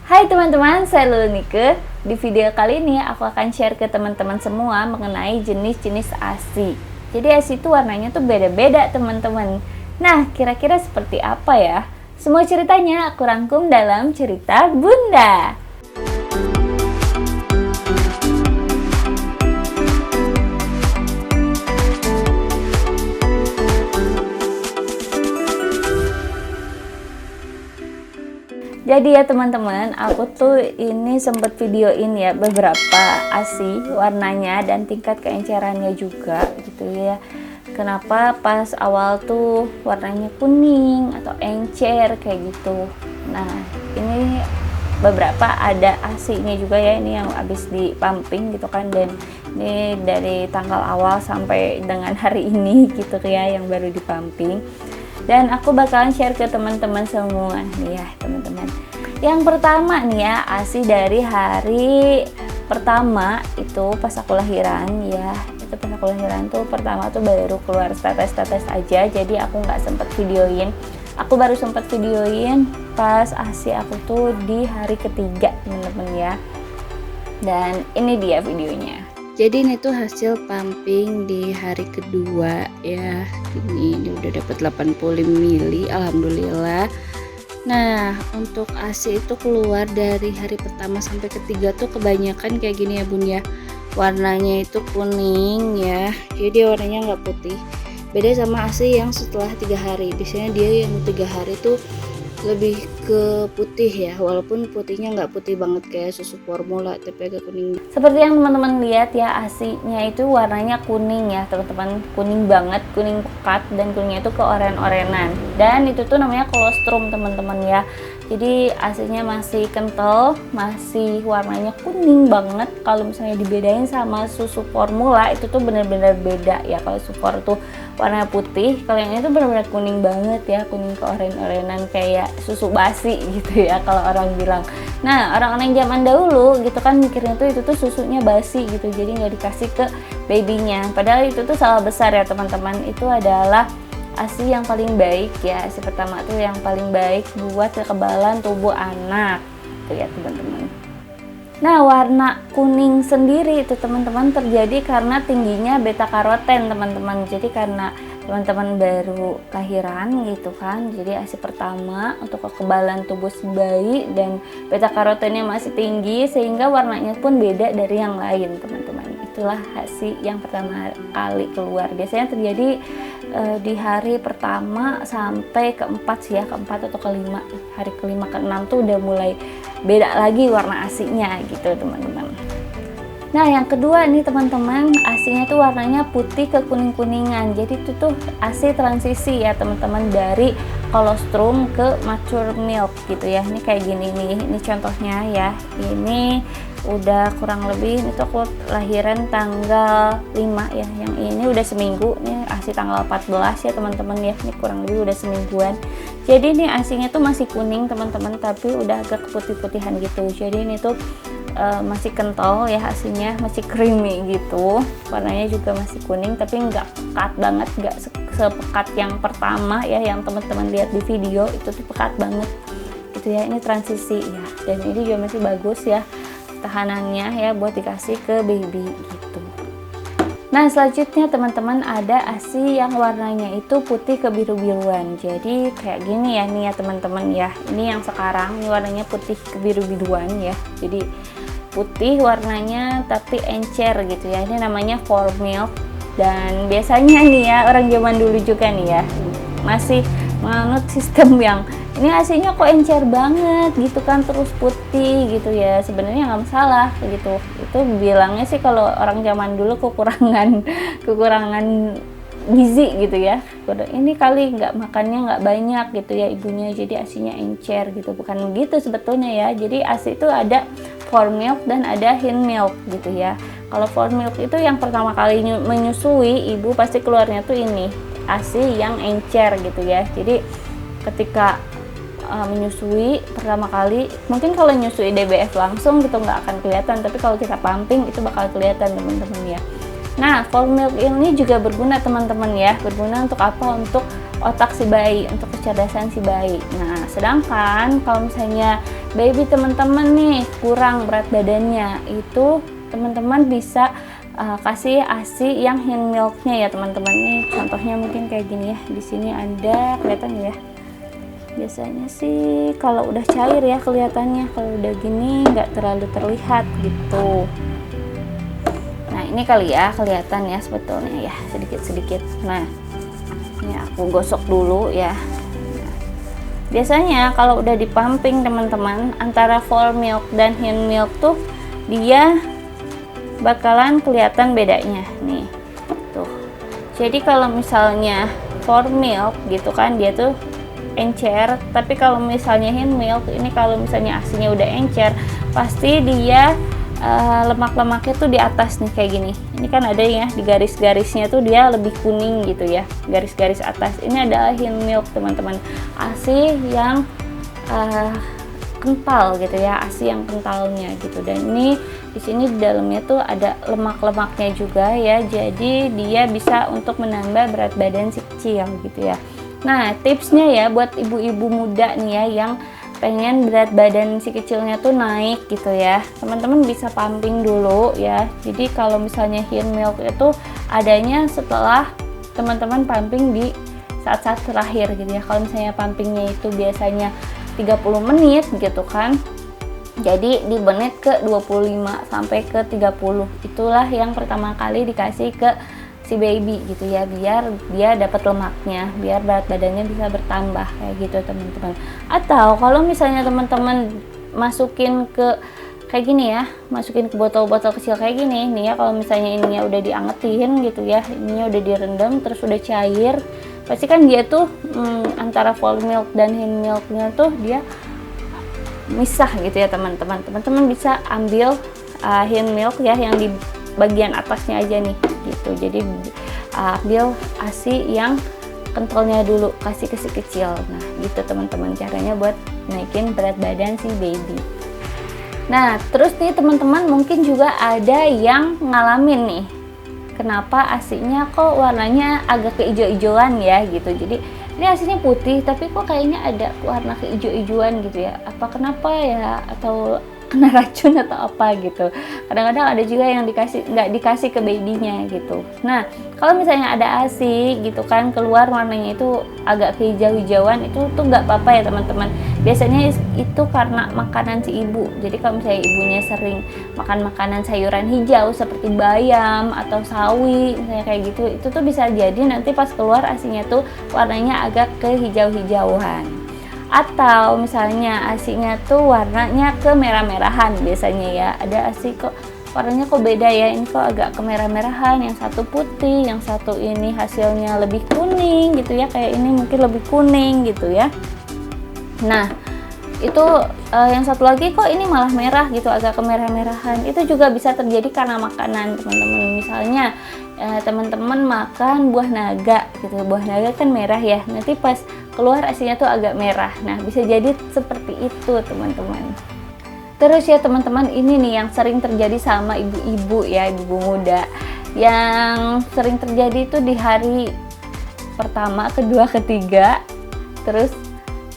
Hai teman-teman, saya Lulu Nike. Di video kali ini aku akan share ke teman-teman semua mengenai jenis-jenis ASI. Jadi ASI itu warnanya tuh beda-beda teman-teman. Nah, kira-kira seperti apa ya? Semua ceritanya aku rangkum dalam cerita Bunda. Jadi ya teman-teman, aku tuh ini sempet videoin ya beberapa ASI warnanya dan tingkat keencerannya juga gitu ya. Kenapa pas awal tuh warnanya kuning atau encer kayak gitu. Nah, ini beberapa ada ASI-nya juga ya, ini yang habis di pumping gitu kan, dan ini dari tanggal awal sampai dengan hari ini gitu ya yang baru di pumping. Dan aku bakalan share ke teman-teman semua nih ya teman-teman. Yang pertama nih ya, ASI dari hari pertama itu pas aku lahiran ya. Itu pas aku lahiran tuh pertama tuh baru keluar tetes-tetes aja, jadi aku nggak sempet videoin. Aku baru sempet videoin pas ASI aku tuh di hari ketiga teman-teman ya. Dan ini dia videonya. Jadi ini tuh hasil pumping di hari kedua ya. Ini udah dapat 85 mili, alhamdulillah. Nah, untuk ASI itu keluar dari hari pertama sampai ketiga tuh kebanyakan kayak gini ya Bun ya. Warnanya itu kuning ya. Jadi dia warnanya nggak putih. Beda sama ASI yang setelah 3 hari. Biasanya dia yang 3 hari tuh lebih ke putih ya, walaupun putihnya nggak putih banget kayak susu formula tapi agak kuning. Seperti yang teman-teman lihat ya, ASI-nya itu warnanya kuning ya teman-teman, kuning banget, kuning pekat, dan kuningnya itu keoren-orenan, dan itu tuh namanya colostrum teman-teman ya. Jadi ASI-nya masih kental, masih warnanya kuning banget. Kalau misalnya dibedain sama susu formula itu tuh bener-bener beda ya. Kalau susu tuh warna putih, kalau yang ini tuh bener-bener kuning banget ya, kuning keoren-orenan kayak susu basi gitu ya kalau orang bilang. Nah, orang-orang zaman dahulu gitu kan mikirnya tuh itu tuh susunya basi gitu, jadi nggak dikasih ke babynya. Padahal itu tuh salah besar ya teman-teman. Itu adalah ASI yang paling baik ya. ASI pertama tuh yang paling baik buat kekebalan tubuh anak tuh ya teman-teman. Nah, warna kuning sendiri itu teman-teman terjadi karena tingginya beta karoten teman-teman. Jadi karena teman-teman baru lahiran gitu kan, jadi ASI pertama untuk kekebalan tubuh si bayi dan beta karotennya masih tinggi sehingga warnanya pun beda dari yang lain teman-teman. Itulah ASI yang pertama kali keluar. Biasanya terjadi di hari pertama sampai keempat sih ya, keempat atau kelima. Hari kelima keenam tuh udah mulai beda lagi warna ASI-nya gitu teman-teman. Nah, yang kedua nih teman-teman, ASI-nya tuh warnanya putih ke kuning-kuningan. Jadi itu tuh ASI transisi ya teman-teman, dari colostrum ke mature milk gitu ya. Ini kayak gini nih, ini contohnya ya. Ini udah kurang lebih, itu aku lahiran tanggal 5 ya. Yang ini udah seminggu, nih ASI tanggal 14 ya teman-teman ya. Ini kurang lebih udah semingguan. Jadi ini ASI-nya tuh masih kuning teman-teman, tapi udah agak putih-putihan gitu. Jadi ini tuh masih kental ya, hasilnya masih creamy gitu, warnanya juga masih kuning tapi nggak pekat banget, nggak sepekat yang pertama ya yang teman-teman lihat di video. Itu tuh pekat banget gitu ya. Ini transisi ya, dan ini juga masih bagus ya tahanannya ya buat dikasih ke baby gitu. Nah, selanjutnya teman-teman ada ASI yang warnanya itu putih kebiru-biruan. Jadi kayak gini ya nih ya teman-teman ya. Ini yang sekarang ini warnanya putih kebiru-biruan ya. Jadi putih warnanya tapi encer gitu ya. Ini namanya for milk. Dan biasanya nih ya orang zaman dulu juga nih ya masih menganut sistem yang ini ASI-nya kok encer banget gitu kan, terus putih gitu ya. Sebenarnya nggak masalah gitu. Itu bilangnya sih kalau orang zaman dulu kekurangan gizi gitu ya. Ini kali nggak makannya nggak banyak gitu ya ibunya, jadi ASI-nya encer gitu. Bukan begitu sebetulnya ya. Jadi ASI itu ada for milk dan ada hind milk gitu ya. Kalau for milk itu yang pertama kali menyusui, ibu pasti keluarnya tuh ini ASI yang encer gitu ya. Jadi ketika menyusui pertama kali, mungkin kalau nyusui DBF langsung gitu nggak akan kelihatan, tapi kalau kita pumping itu bakal kelihatan teman-teman ya. Nah, for milk ini juga berguna teman-teman ya. Berguna untuk apa? Untuk otak si bayi, untuk kecerdasan si bayi. Nah, sedangkan kalau misalnya baby teman-teman nih kurang berat badannya, itu teman-teman bisa kasih ASI yang hand milknya ya teman-teman. Nih contohnya mungkin kayak gini ya, di sini ada, kelihatan ya. Biasanya sih kalau udah cair ya kelihatannya, kalau udah gini nggak terlalu terlihat gitu. Nah ini kali ya kelihatan ya sebetulnya ya, sedikit-sedikit. Nah ini aku gosok dulu ya. Nah, biasanya kalau udah dipumping teman-teman, antara full milk dan hand milk tuh dia bakalan kelihatan bedanya nih tuh. Jadi kalau misalnya full milk gitu kan dia tuh encer, tapi kalau misalnya hand milk ini, kalau misalnya asinya udah encer, pasti dia lemak-lemaknya tuh di atas nih kayak gini. Ini kan ada ya di garis-garisnya tuh dia lebih kuning gitu ya, garis-garis atas. Ini adalah hand milk teman-teman, asi yang kental gitu ya, asi yang kentalnya gitu. Dan ini di sini di dalamnya tuh ada lemak-lemaknya juga ya, jadi dia bisa untuk menambah berat badan si kecil gitu ya. Nah tipsnya ya buat ibu-ibu muda nih ya yang pengen berat badan si kecilnya tuh naik gitu ya, teman-teman bisa pumping dulu ya. Jadi kalau misalnya hand milk itu adanya setelah teman-teman pumping di saat-saat terakhir gitu ya. Kalau misalnya pumpingnya itu biasanya 30 menit gitu kan, jadi di menit ke 25 sampai ke 30 itulah yang pertama kali dikasih ke si baby gitu ya, biar dia dapat lemaknya, biar berat badannya bisa bertambah kayak gitu teman-teman. Atau kalau misalnya teman-teman masukin ke kayak gini ya, masukin ke botol-botol kecil kayak gini nih ya, kalau misalnya ininya udah diangetin gitu ya, ininya udah direndam terus udah cair, pasti kan dia tuh antara full milk dan hand milknya tuh dia misah gitu ya teman-teman. Teman-teman bisa ambil hand milk ya yang di bagian atasnya aja nih gitu. Jadi ambil ASI yang kentalnya dulu, kasih ke si kecil. Nah gitu teman-teman caranya buat naikin berat badan si baby. Nah terus nih teman-teman mungkin juga ada yang ngalamin nih, kenapa ASInya kok warnanya agak keijo-ijoan ya gitu. Jadi ini ASInya putih tapi kok kayaknya ada warna keijo-ijoan gitu ya, apa kenapa ya, atau kena racun atau apa gitu. Kadang-kadang ada juga yang nggak dikasih ke babynya gitu. Nah kalau misalnya ada ASI gitu kan keluar warnanya itu agak kehijau-hijauan, itu tuh nggak apa-apa ya teman-teman. Biasanya itu karena makanan si ibu. Jadi kalau misalnya ibunya sering makan makanan sayuran hijau seperti bayam atau sawi misalnya kayak gitu, itu tuh bisa jadi nanti pas keluar ASInya tuh warnanya agak kehijau-hijauan. Atau misalnya ASInya tuh warnanya kemerah-merahan biasanya ya, ada ASI kok warnanya kok beda ya, ini kok agak kemerah-merahan, yang satu putih, yang satu ini hasilnya lebih kuning gitu ya, kayak ini mungkin lebih kuning gitu ya. Nah itu yang satu lagi kok ini malah merah gitu, agak kemerah-merahan, itu juga bisa terjadi karena makanan teman-teman. Misalnya teman-teman makan buah naga gitu, buah naga kan merah ya, nanti pas keluar ASInya tuh agak merah. Nah bisa jadi seperti itu teman-teman. Terus ya teman-teman, ini nih yang sering terjadi sama ibu-ibu ya, ibu muda, yang sering terjadi itu di hari pertama, kedua, ketiga, terus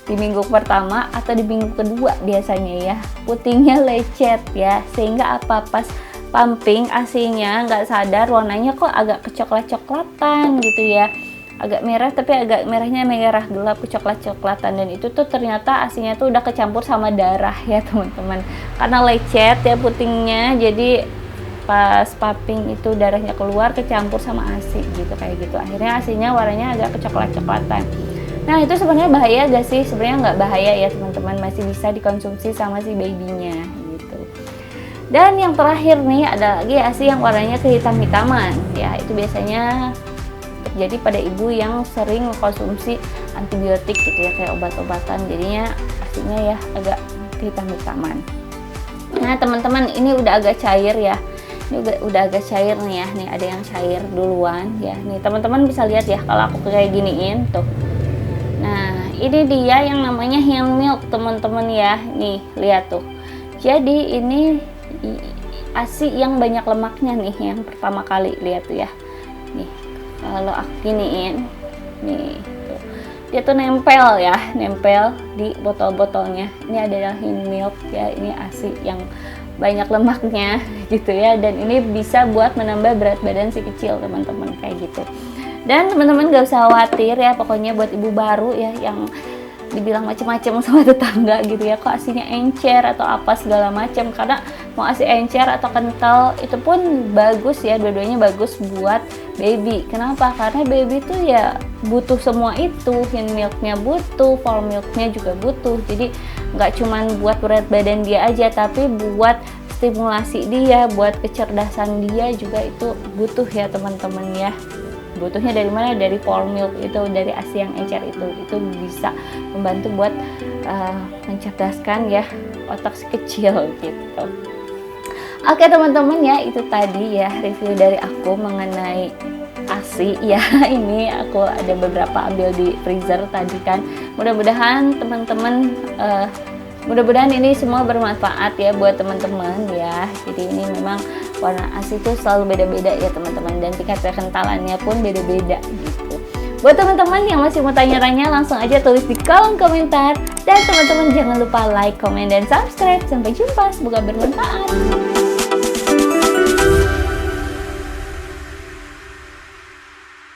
di minggu pertama atau di minggu kedua biasanya ya, putingnya lecet ya, sehingga apa pas pumping ASInya nggak sadar warnanya kok agak kecoklat-coklatan gitu ya, agak merah tapi agak merahnya merah gelap kecoklat-coklatan, dan itu tuh ternyata ASInya tuh udah kecampur sama darah ya teman-teman, karena lecet ya putingnya, jadi pas pumping itu darahnya keluar kecampur sama ASI gitu, kayak gitu, akhirnya ASInya warnanya agak kecoklat-coklatan. Nah itu sebenarnya bahaya gak sih? Sebenarnya nggak bahaya ya teman-teman, masih bisa dikonsumsi sama si babynya gitu. Dan yang terakhir nih ada lagi ASI yang warnanya kehitam-hitaman ya, itu biasanya terjadi pada ibu yang sering mengkonsumsi antibiotik gitu ya, kayak obat-obatan, jadinya ASInya ya agak kehitam-hitaman. Nah teman-teman, ini udah agak cair ya, ini udah agak cair nih ya, nih ada yang cair duluan ya, nih teman-teman bisa lihat ya kalau aku kayak giniin tuh. Nah ini dia yang namanya hand milk teman-teman ya, nih lihat tuh. Jadi ini ASI yang banyak lemaknya nih, yang pertama kali lihat tuh ya, nih kalau aku giniin nih tuh. dia tuh nempel ya, nempel di botol-botolnya. Ini adalah Hind Milk ya, ini ASI yang banyak lemaknya gitu ya, dan ini bisa buat menambah berat badan si kecil teman-teman kayak gitu. Dan teman-teman gak usah khawatir ya, pokoknya buat ibu baru ya yang dibilang macam-macam sama tetangga gitu ya, kok asinya encer atau apa segala macam, karena mau asi encer atau kental itu pun bagus ya, dua-duanya bagus buat baby. Kenapa? Karena baby tuh ya butuh semua itu, Hind Milknya butuh, Full Milknya juga butuh. Jadi nggak cuman buat berat badan dia aja, tapi buat stimulasi dia, buat kecerdasan dia juga itu butuh ya teman-teman ya. Butuhnya dari mana? Dari Full Milk itu, dari ASI yang encer itu bisa membantu buat mencerdaskan ya otak si kecil gitu. Oke teman-teman ya, itu tadi ya review dari aku mengenai ASI ya. Ini aku ada beberapa ambil di freezer tadi kan. Mudah-mudahan teman-teman mudah-mudahan ini semua bermanfaat ya buat teman-teman ya. Jadi ini memang warna ASI itu selalu beda-beda ya teman-teman, dan tingkat kekentalannya pun beda-beda gitu. Buat teman-teman yang masih mau tanya-tanya, langsung aja tulis di kolom komentar. Dan teman-teman jangan lupa like, komen, dan subscribe. Sampai jumpa, semoga bermanfaat.